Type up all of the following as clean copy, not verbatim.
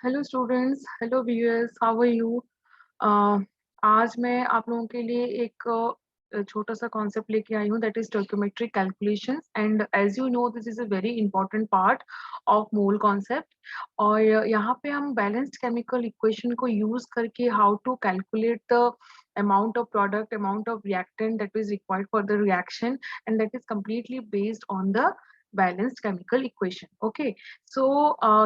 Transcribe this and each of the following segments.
Hello students, hello viewers, how are you. आज मैं आप लोगों के लिए एक छोटा सा कॉन्सेप्ट लेके आई हूँ, that is stoichiometric calculations. And as you know, this is a very important part of mole concept. और यहाँ पे हम बैलेंस्ड केमिकल इक्वेशन को यूज करके how to calculate the amount of product, amount of reactant that is required for the reaction, and that is completely based on the balanced chemical equation. Okay, so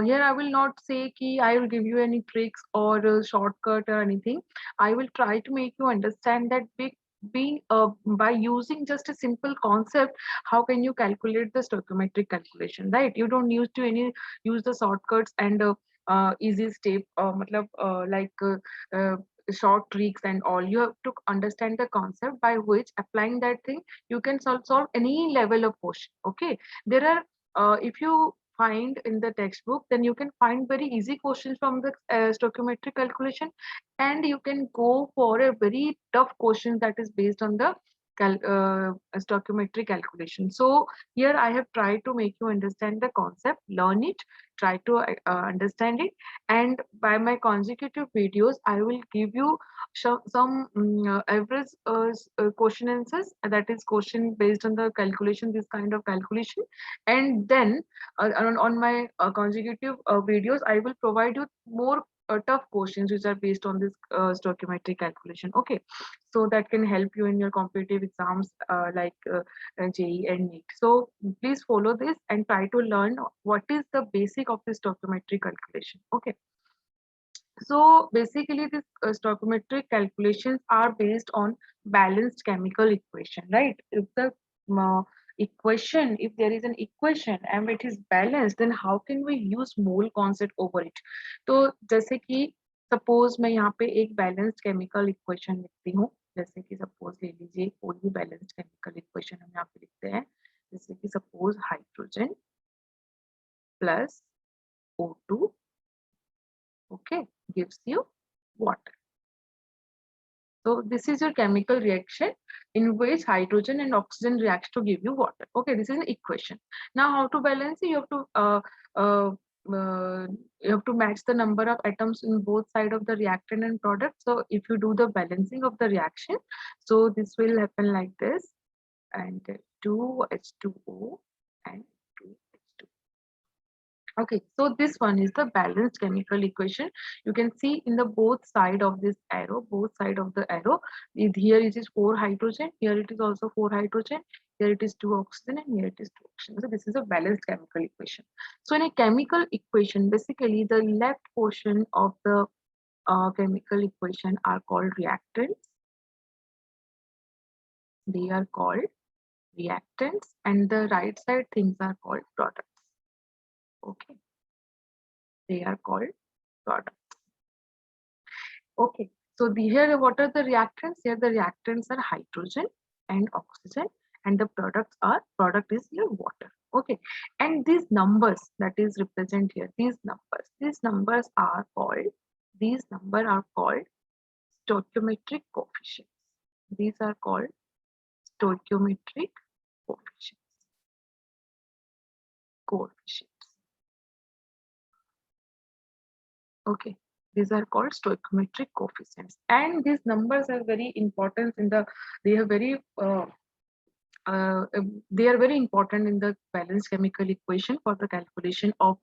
here I will not say ki I will give you any tricks or shortcut or anything. I will try to make you understand that being by using just a simple concept, how can you calculate the stoichiometric calculation, right? You don't use the shortcuts and easy step, short tricks and all. You have to understand the concept by which applying that thing you can solve any level of question. Okay, there are if you find in the textbook, then you can find very easy questions from the stoichiometric calculation, and you can go for a very tough question that is based on the stoichiometric calculation. So here I have tried to make you understand the concept, learn it, try to understand it, and by my consecutive videos I will give you some average question answers, that is question based on the calculation, this kind of calculation. And then on my consecutive videos I will provide you more tough questions which are based on this stoichiometric calculation. Okay, so that can help you in your competitive exams JEE and NEET. So please follow this and try to learn what is the basic of this stoichiometric calculation. Okay, so basically this stoichiometric calculations are based on balanced chemical equation, right? If the uh, equation, if there is an equation and it is balanced, then how can we use mole concept over it? तो जैसे कि suppose मैं यहाँ पे एक balanced chemical equation लिखती हूँ, जैसे कि सपोज ले लीजिए कोई भी बैलेंस्ड केमिकल इक्वेशन हम यहाँ पे लिखते हैं, जैसे कि suppose hydrogen plus O2, okay, gives you water. So this is your chemical reaction in which hydrogen and oxygen reacts to give you water. Okay, this is an equation. Now how to balance it? Uh, you have to match the number of atoms in both side of the reactant and product. So if you do the balancing of the reaction, so this will happen like this, and 2H2O and 2H2. Okay, so this one is the balanced chemical equation. You can see in the both side of this arrow, both side of the arrow, here it is 4 hydrogen, here it is also 4 hydrogen, here it is 2 oxygen, and here it is 2 oxygen. So this is a balanced chemical equation. So in a chemical equation, basically the left portion of the chemical equation are called reactants. They are called reactants, and the right side things are called products. Okay, they are called products. Okay, so here what are the reactants? Here the reactants are hydrogen and oxygen, and the product is your water. Okay, and these numbers that is represent here, these numbers are called stoichiometric coefficients. These are called stoichiometric coefficients. Okay, these are called stoichiometric coefficients, and these numbers are very important in the, they are very they are very important in the balanced chemical equation for the calculation of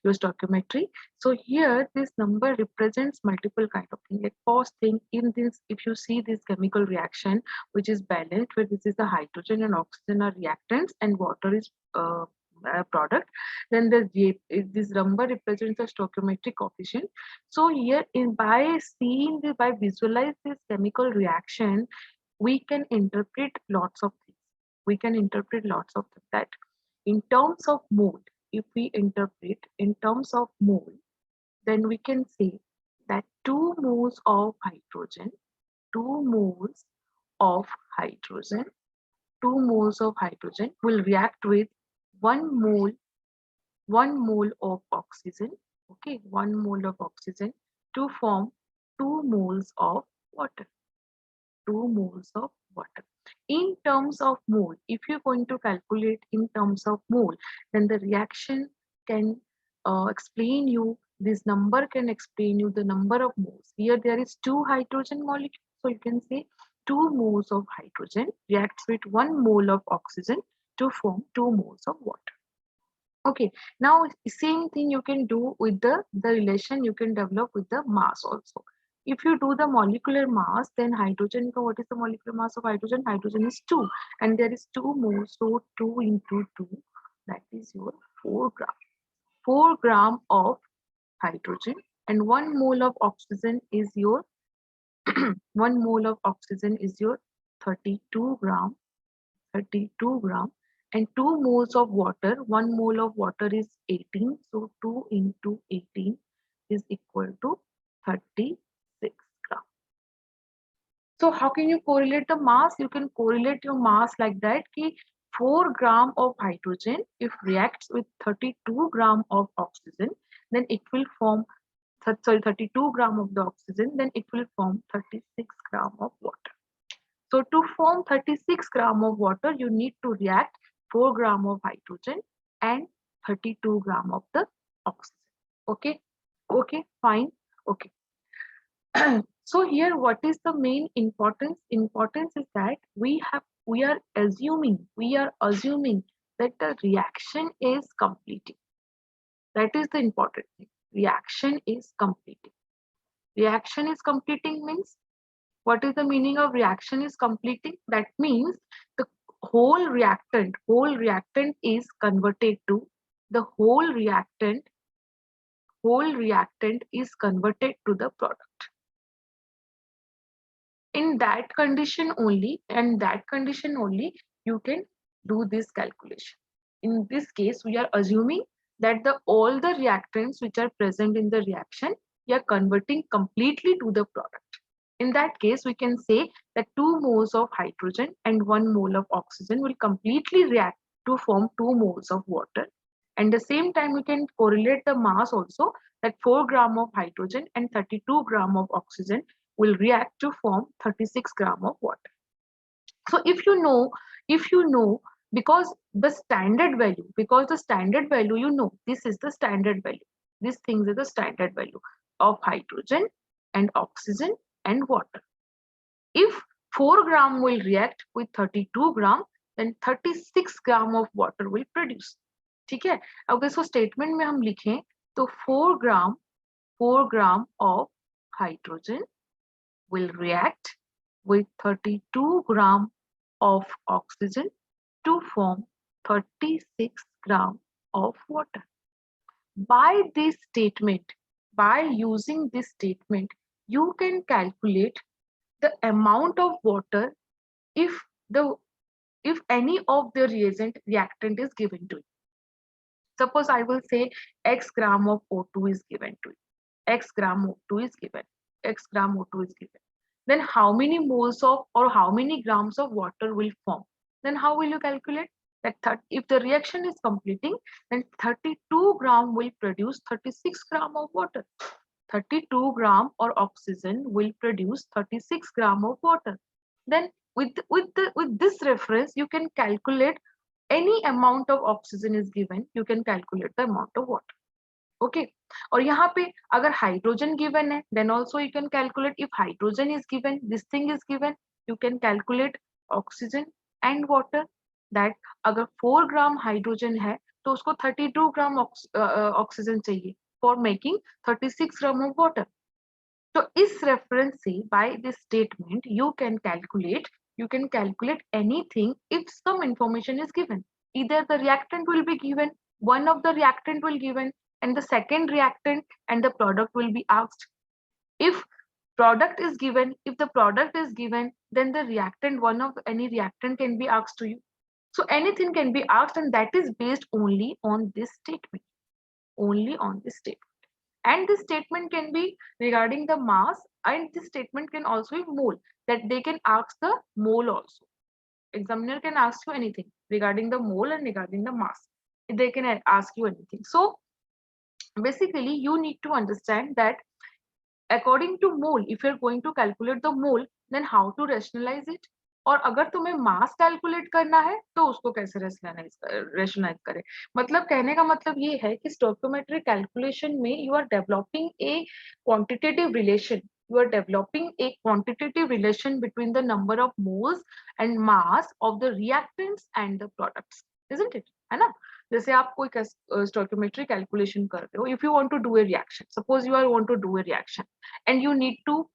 your stoichiometry. So here this number represents multiple kind of things. Like first thing, in this, if you see this chemical reaction which is balanced, where this is the hydrogen and oxygen are reactants and water is product, then this number represents the stoichiometric coefficient. So here in by seeing this, by visualize this chemical reaction, we can interpret lots of things. We can interpret lots of things, that in terms of mole, if we interpret in terms of mole, then we can say that 2 moles of hydrogen, 2 moles of hydrogen, 2 moles of hydrogen will react with 1 mole, 1 mole of oxygen, okay, 1 mole of oxygen to form 2 moles of water. 2 moles of water. In terms of mole, if you're going to calculate in terms of mole, then the reaction can explain you This number can explain you the number of moles. Here there is 2 hydrogen molecules. So you can say 2 moles of hydrogen reacts with 1 mole of oxygen to form 2 moles of water. Okay, now same thing you can do with the relation you can develop with the mass also. If you do the molecular mass, then hydrogen, what is the molecular mass of hydrogen? Hydrogen is 2 and there is 2 moles, so 2 into 2, that is your 4 gram. 4 gram of hydrogen and 1 mole of oxygen is your 1 mole of oxygen is your 32 gram, 32 gram, and 2 moles of water, 1 mole of water is 18, so 2 into 18 is equal to 36 gram. So how can you correlate the mass? You can correlate your mass like that ki 4 gram of hydrogen if reacts with 32 gram of oxygen, then it will form 32 gram of the oxygen, then it will form 36 gram of water. So to form 36 gram of water, you need to react 4 gram of hydrogen and 32 gram of the oxygen. Okay, okay, fine, okay. So here, what is the main importance? Importance is that we are assuming that the reaction is completing. That is the important thing. Reaction is completing. Reaction is completing means, what is the meaning of reaction is completing? That means the whole reactant is converted to the whole reactant is converted to the product. In that condition only, you can do this calculation. In this case, we are assuming that all the reactants which are present in the reaction, we are converting completely to the product. In that case, we can say that 2 moles of hydrogen and 1 mole of oxygen will completely react to form 2 moles of water. And the same time, we can correlate the mass also, that 4 gram of hydrogen and 32 gram of oxygen will react to form 36 gram of water. So if you know, because the standard value, you know, this is the standard value. These things are the standard value of hydrogen and oxygen and water. If 4 gram will react with 32 gram, then 36 gram of water will produce. ठीक है, अगर इसको statement में हम लिखें तो 4 gram of hydrogen will react with 32 gram of oxygen to form 36 gram of water. By this statement, by using this statement, you can calculate the amount of water if any of the reactant is given to you. Suppose I will say X gram of O2 is given to you. X gram O2 is given. X gram O2 is given. Then how many moles of or how many grams of water will form? Then how will you calculate? That if the reaction is completing, then 32 gram will produce 36 gram of water. 32 gram or oxygen will produce 36 gram of water. Then with this reference, you can calculate any amount of oxygen is given, you can calculate the amount of water. Okay, और यहाँ पे अगर hydrogen given है, then also you can calculate. If hydrogen is given, this thing is given, you can calculate oxygen and water. That अगर 4 gram hydrogen है तो उसको 32 gram oxygen चाहिए for making 36 gram of water. So इस reference से, by this statement, you can calculate anything if some information is given. Either the reactant will be given, one of the reactant will given, and the second reactant and the product will be asked. If product is given, then the reactant, one of any reactant can be asked to you. So anything can be asked, and that is based only on this statement. Only on this statement. And this statement can be regarding the mass, and this statement can also be mole, that they can ask the mole also. Examiner can ask you anything regarding the mole and regarding the mass. They can ask you anything. So basically you need to understand that according to mole, if you're going to calculate the mole, then how to rationalize it? और अगर तुम्हें मास calculate करना है तो उसको कैसे rationalise करें। मतलब कहने का मतलब ये है कि स्टोइकोमेट्रिक कैलकुलेशन में you are developing a quantitative relation, you are developing a quantitative relation between the number of moles and mass of the reactants and the products, isn't it? है ना? जैसे आप कोई stoichiometry calculation कर रहे हो, if you want to do a reaction, suppose you are want to do a reaction and you need to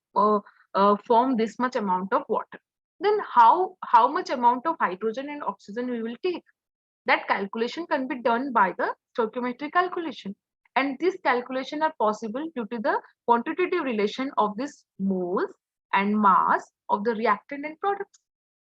form this much amount of water, then how much amount of hydrogen and oxygen we will take? That calculation can be done by the stoichiometric calculation, and this calculation are possible due to the quantitative relation of this moles and mass of the reactant and products.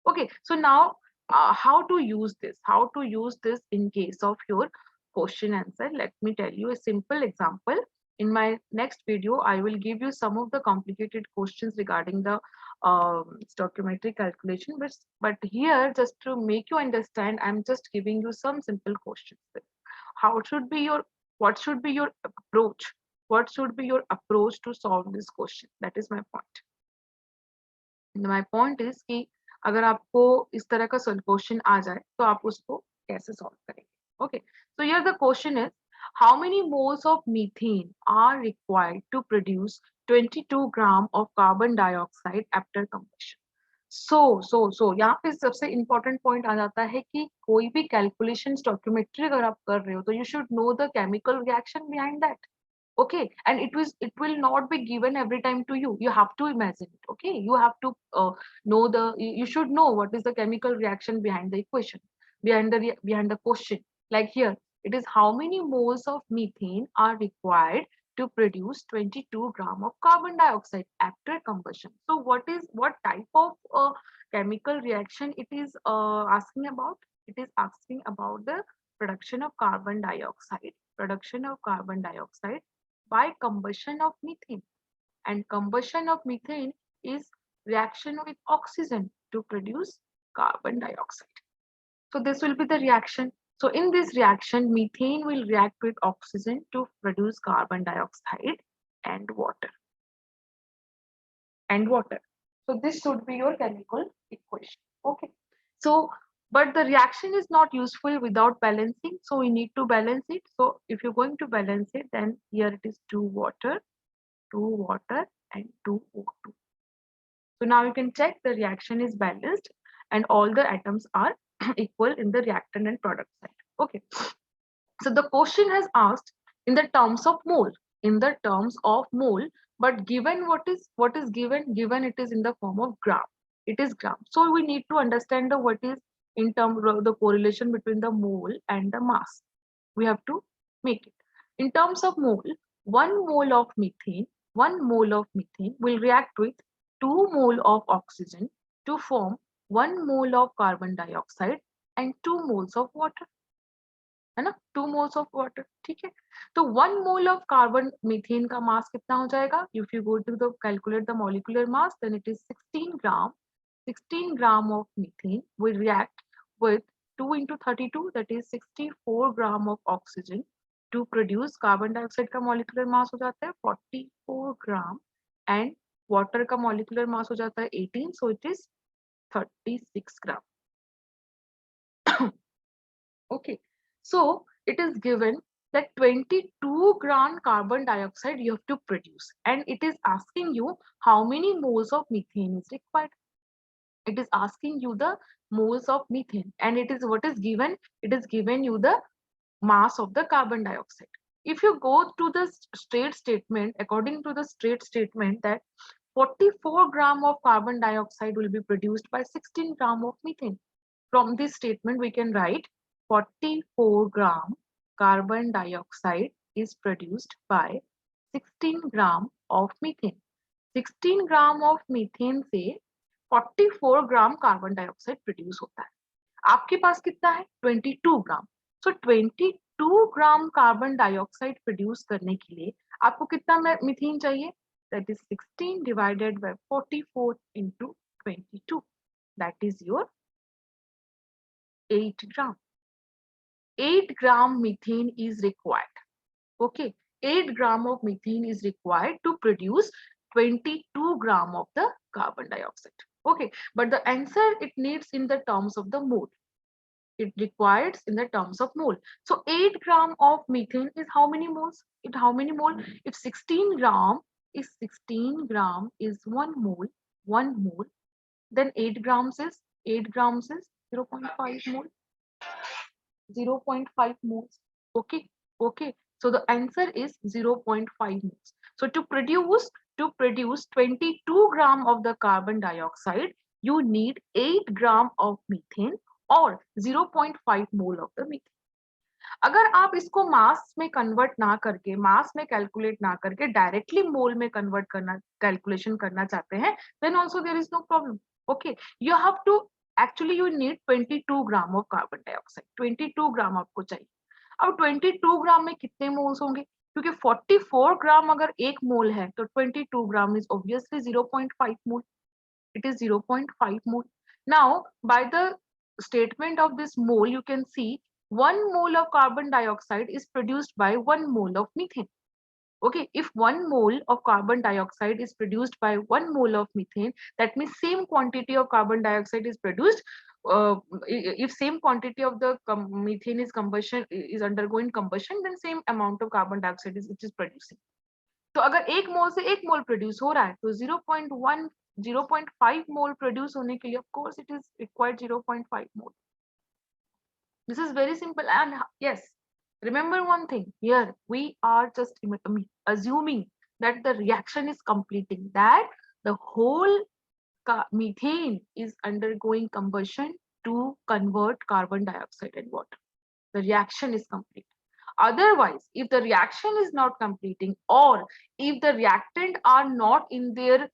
Okay, so now how to use this? How to use this in case of your question answer? Let me tell you a simple example. In my next video, I will give you some of the complicated questions regarding the stoichiometric calculation. But here, just to make you understand, I'm just giving you some simple questions. How should be your, what should be your approach? What should be your approach to solve this question? That is my point. My point is कि अगर आपको इस तरह का question आ जाए तो आप उसको कैसे सॉल्व करेंगे. Okay, so here the question is, how many moles of methane are required to produce 22 gram of carbon dioxide after combustion? So यहाँ पे सबसे important point आ जाता है कि कोई भी calculation stoichiometry अगर आप कर रहे हो तो you should know the chemical reaction behind that. Okay, and it will not be given every time to you. You have to imagine it. Okay, you have to know the, you should know what is the chemical reaction behind the equation, behind the question. Like here it is, how many moles of methane are required to produce 22 gram of carbon dioxide after combustion. So what type of chemical reaction it is asking about? It is asking about the production of carbon dioxide, by combustion of methane, and combustion of methane is reaction with oxygen to produce carbon dioxide. So this will be the reaction. So in this reaction, methane will react with oxygen to produce carbon dioxide and water. So this should be your chemical equation. Okay, so but the reaction is not useful without balancing, so we need to balance it. So if you're going to balance it, then here it is 2 water and 2 O2. So now you can check the reaction is balanced and all the atoms are equal in the reactant and product side. Okay, so the question has asked in the terms of mole, but given what is given it is in the form of gram. It is gram. So we need to understand the what is in terms of the correlation between the mole and the mass. We have to make it in terms of mole. 1 mole of methane will react with 2 mole of oxygen to form 1 mole of carbon dioxide and 2 moles of water. है ना, 2 moles of water. ठीक है, तो 1 mole of carbon methane का मास कितना हो जाएगा? If you go to the calculate the molecular mass, then it is 16 gram. 16 gram of methane will react with 2 into 32, that is 64 gram of oxygen to produce carbon dioxide का molecular mass हो जाता है 44 gram and water का molecular mass हो जाता है 18, so it is 36 gram. Okay, so it is given that 22 gram carbon dioxide you have to produce, and it is asking you how many moles of methane is required. It is asking you the moles of methane, and it is what is given. It is given you the mass of the carbon dioxide. If you go to the straight statement, according to the straight statement, that 44 gram of carbon dioxide will be produced by 16 gram of methane. From this statement, we can write 44 gram carbon dioxide is produced by 16 gram of methane. 16 gram of methane से 44 gram carbon dioxide produce होता है. आपके पास कितना है? 22 ग्राम. सो 22 gram carbon dioxide produce करने के लिए आपको कितना मीथेन चाहिए? That is 16 divided by 44 into 22. That is your 8 gram. 8 gram methane is required. Okay, 8 gram of methane is required to produce 22 gram of the carbon dioxide. Okay, but the answer it needs in the terms of the mole. It requires in the terms of mole. So 8 gram of methane is how many moles? It how many mole? If 16 gram is 1 mole, 1 mole, then 8 grams is 0.5 mole, 0.5 moles. Okay, okay. So the answer is 0.5 moles. So to produce 22 gram of the carbon dioxide, you need 8 gram of methane और 0.5 mole of the methane. अगर आप इसको मास में convert ना करके, मास में calculate ना करके डायरेक्टली मोल में कन्वर्ट करना, कैलकुलेशन करना चाहते हैं, then also there is no problem. Okay, you have to actually you need 22 gram of carbon dioxide. 22 gram आपको चाहिए. अब 22 ग्राम में कितने मोल्स होंगे? क्योंकि 44 ग्राम अगर एक मोल है तो 22 gram is obviously 0.5 mole. It is 0.5 mole. Now, by the statement of this mole, you can see 1 mole of carbon dioxide is produced by 1 mole of methane. Okay, if 1 mole of carbon dioxide is produced by 1 mole of methane, that means same quantity of carbon dioxide is produced. If same quantity of the methane is combustion is undergoing combustion, then same amount of carbon dioxide is it is producing. तो अगर एक मोल से एक मोल produce हो रहा है तो 0.1 0.5 मोल produce होने के लिए of course it is required 0.5 mole. This is very simple. And yes, remember one thing here, we are just assuming that the reaction is completing, that the whole methane is undergoing combustion to convert carbon dioxide and water. The reaction is complete. Otherwise, if the reaction is not completing, or if the reactant are not in their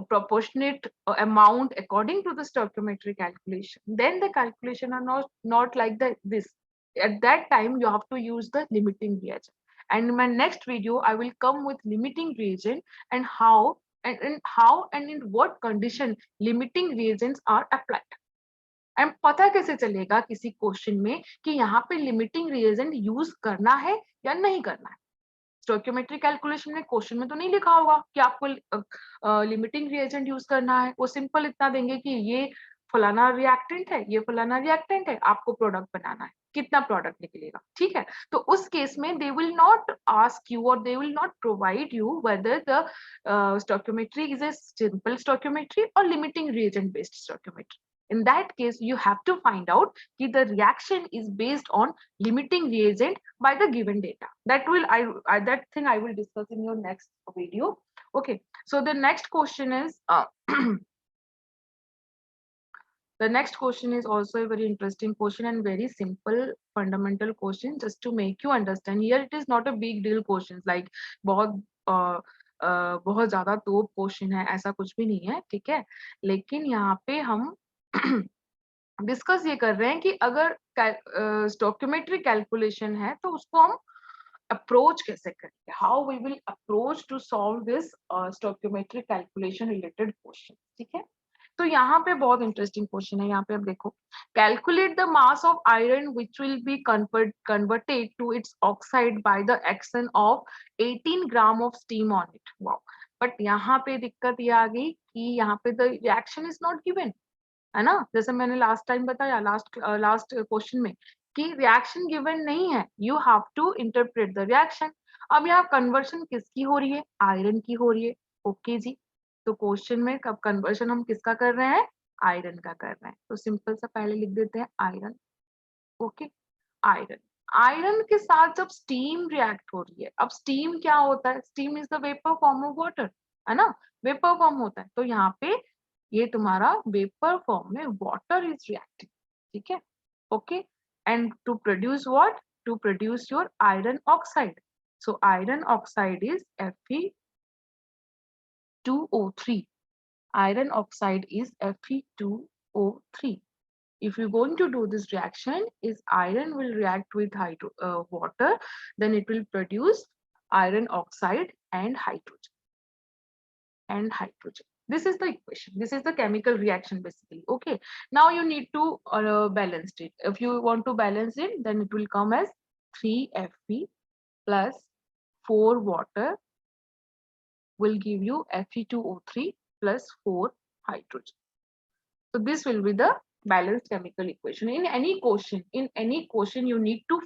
proportionate amount according to the stoichiometry calculation, then the calculation are not like this. At that time, you have to use the limiting reagent. And in my next video, I will come with limiting reagent and how and in what condition limiting reagents are applied. And पता कैसे चलेगा किसी question में कि यहाँ पे limiting reagent use करना है या नहीं करना है? स्टोइकियोमेट्री कैलकुलेशन में क्वेश्चन में तो नहीं लिखा होगा कि आपको लिमिटिंग रिएजेंट यूज करना है. वो सिंपल इतना देंगे कि ये फलाना रिएक्टेंट है, ये फलाना रिएक्टेंट है, आपको प्रोडक्ट बनाना है, कितना प्रोडक्ट निकलेगा. ठीक है, तो उस केस में they will not ask you और they will not provide you whether the stoichiometry is a simple stoichiometry और limiting reagent based stoichiometry. In that case, you have to find out if the reaction is based on limiting reagent by the given data. That thing I will discuss in your next video. Okay, so the next question is the next question is also a very interesting question and very simple fundamental question, just to make you understand. Here it is not a big deal questions like बहुत ज्यादा तो question है, ऐसा कुछ भी नहीं है. ठीक है, लेकिन यहाँ पे हम डिस्कस ये कर रहे हैं कि अगर स्टोइकियोमेट्री कैलकुलेशन है तो उसको हम अप्रोच कैसे करेंगे, how we will approach to solve this stoichiometry calculation related question. ठीक है, तो यहाँ पे बहुत इंटरेस्टिंग क्वेश्चन है. यहाँ पे आप देखो, calculate the mass of iron which will be converted to its oxide by the action of 18 gram of steam on it. Wow, but यहाँ पे दिक्कत ये आ गई कि यहाँ पे the reaction is not given, है ना. जैसे मैंने लास्ट टाइम बताया लास्ट क्वेश्चन में कि रिएक्शन गिवन नहीं है, you have to interpret the reaction. अब यहाँ कन्वर्शन किसकी हो रही है? आयरन की हो रही है. ओके जी, तो क्वेश्चन में कब कन्वर्शन हम किसका कर रहे हैं? आयरन का कर रहे हैं. तो सिंपल सा पहले लिख देते हैं आयरन. Okay, iron. आयरन के साथ जब स्टीम रिएक्ट हो रही है, अब स्टीम क्या होता है? Steam is the vapour form of water, है ना, वेपर फॉर्म होता है. तो यहाँ पे ये तुम्हारा वेपर फॉर्म में वाटर इज रिएक्टिंग. ठीक है, okay, and to produce what? To produce your iron oxide. So iron oxide is Fe2O3. Iron oxide is Fe2O3. If you're going to do this reaction, is iron will react with water, then it will produce iron oxide and hydrogen. This is the equation. This is the chemical reaction basically. Okay, now you need to balance it. If you want to balance it, then it will come as 3Fe plus 4 water will give you Fe2O3 plus 4 hydrogen. So this will be the balanced chemical equation. In any question, you need to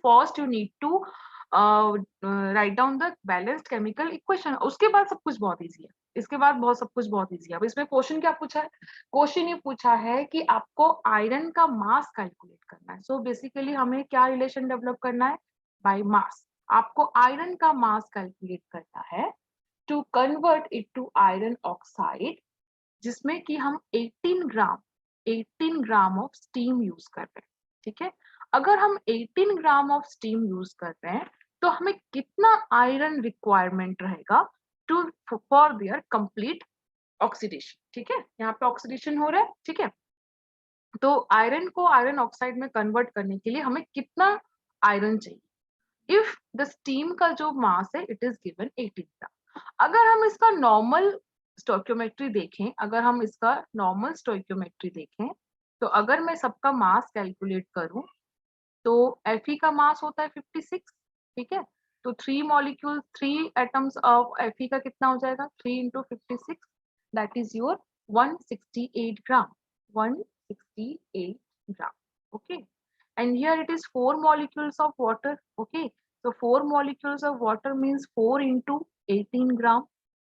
write down the balanced chemical equation. उसके बाद सब कुछ बहुत easy है. इसके बाद सब कुछ बहुत easy है. अब इसमें क्वेश्चन क्या पूछा है? क्वेश्चन ये पूछा है कि आपको आयरन का मास कैलकुलेट करना है. सो बेसिकली हमें क्या रिलेशन डेवलप करना है? By mass. आपको आयरन का मास कैलकुलेट करना है to convert it to iron oxide, जिसमें कि हम 18 ग्राम ऑफ स्टीम यूज कर रहे हैं. ठीक है, अगर हम 18 ग्राम ऑफ स्टीम यूज कर रहे हैं तो हमें कितना आयरन रिक्वायरमेंट रहेगा to for their complete oxidation. ठीक है, यहाँ पे ऑक्सीडेशन हो रहा है. ठीक है, तो आयरन को आयरन ऑक्साइड में कन्वर्ट करने के लिए हमें कितना आयरन चाहिए? इफ द स्टीम का जो मास है इट इज गिवन 18 ग्राम. अगर हम इसका नॉर्मल स्टोइकियोमेट्री देखें, तो अगर मैं सबका मास कैलकुलेट करूं तो Fe का मास होता है 56. ठीक है, तो 3 एटम्स ऑफ Fe का कितना हो जाएगा? 3 into 56, that is your 168 gram. 168 gram. Okay, and here it is 4 molecules of water. Okay, so 4 molecules of water means 4 into 18 gram.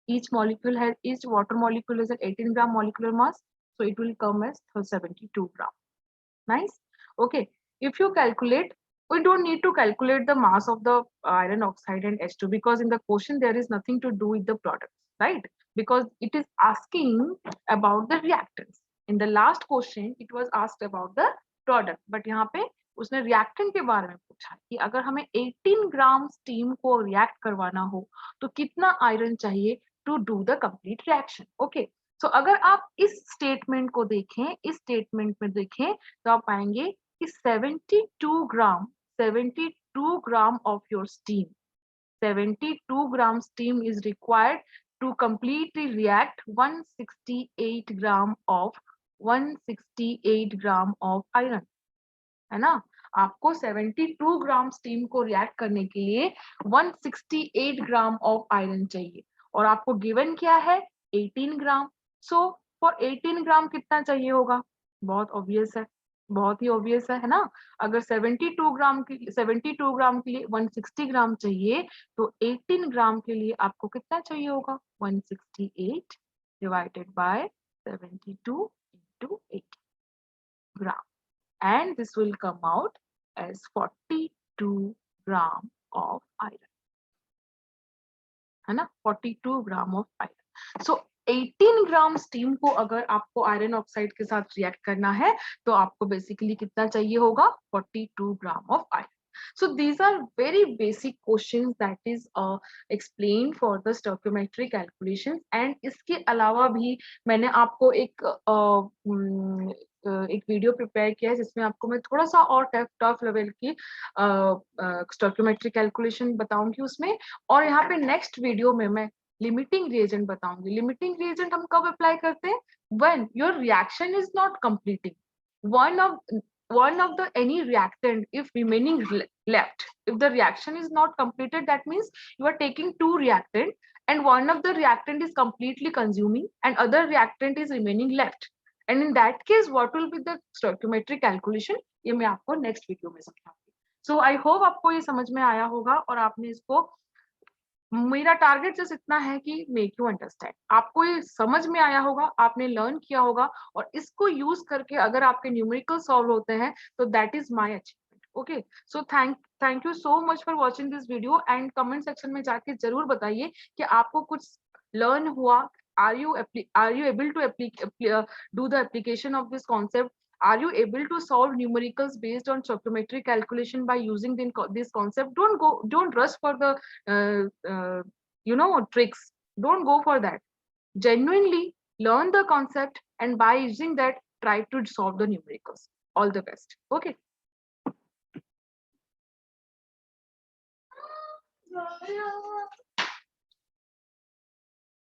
Each water molecule has an 18 gram molecular mass, so it will come as 72 gram. Nice. Okay, if you calculate, we don't need to calculate the mass of the iron oxide and H2, because in the question there is nothing to do with the products, right? Because it is asking about the reactants. In the last question it was asked about the product, but यहाँ पे उसने reactant के बारे में पूछा कि अगर हमें 18 ग्राम स्टीम को रिएक्ट करवाना हो तो कितना आयरन चाहिए to do the complete reaction. Okay, so अगर आप इस स्टेटमेंट को देखें, इस स्टेटमेंट में देखें तो आप पाएंगे कि 72 gram of your steam, 72 gram steam is required to completely react 168 gram of iron. है ना, आपको 72 ग्राम स्टीम को रिएक्ट करने के लिए 168 ग्राम ऑफ आयरन चाहिए और आपको गिवन क्या है? 18 ग्राम. सो फॉर 18 ग्राम कितना चाहिए होगा? बहुत ऑब्वियस है, बहुत ही ऑब्वियस है ना. अगर 72 ग्राम के लिए 160 ग्राम चाहिए तो 18 ग्राम के लिए आपको कितना चाहिए होगा? 168 divided by 72 into 18 gram, and this will come out as 42 gram of iron. है ना, 42 gram of iron. So 18 gram steam को अगर आपको आयरन ऑक्साइड के साथ रिएक्ट करना है तो आपको बेसिकली कितना चाहिए होगा? 42 gram of iron. So these are very basic questions that is explained for the stoichiometry calculations. And इसके अलावा भी मैंने आपको एक वीडियो प्रिपेयर किया है जिसमें आपको मैं थोड़ा सा और टफ लेवल की स्टोइकियोमेट्री कैलकुलेशन बताऊंगी उसमें. और यहाँ पे नेक्स्ट वीडियो में मैं लिमिटिंग रिएजेंट बताऊंगी. लिमिटिंग रिएजेंट हम कब अप्लाई करते हैं? When your reaction is not completing one of the any reactant if remaining left. If the reaction is not completed, that means you are taking 2 reactant and one of the reactant is completely consuming and other reactant is remaining left, and in that case what will be the stoichiometric calculation, ये मैं आपको next video में समझाऊंगी. सो I hope आपको ये समझ में आया होगा और आपने इसको, मेरा टारगेट जस्ट इतना है कि मेक यू अंडरस्टैंड, आपको ये समझ में आया होगा, आपने लर्न किया होगा और इसको यूज करके अगर आपके न्यूमेरिकल सॉल्व होते हैं तो that is my achievement. Okay, so thank you so much for watching this video and comment section में जाके जरूर बताइए कि आपको कुछ लर्न हुआ. are you able to do the application of this concept? Are you able to solve numericals based on stoichiometric calculation by using this concept? Don't rush for the tricks. Don't go for that. Genuinely learn the concept and by using that try to solve the numericals. All the best. Okay.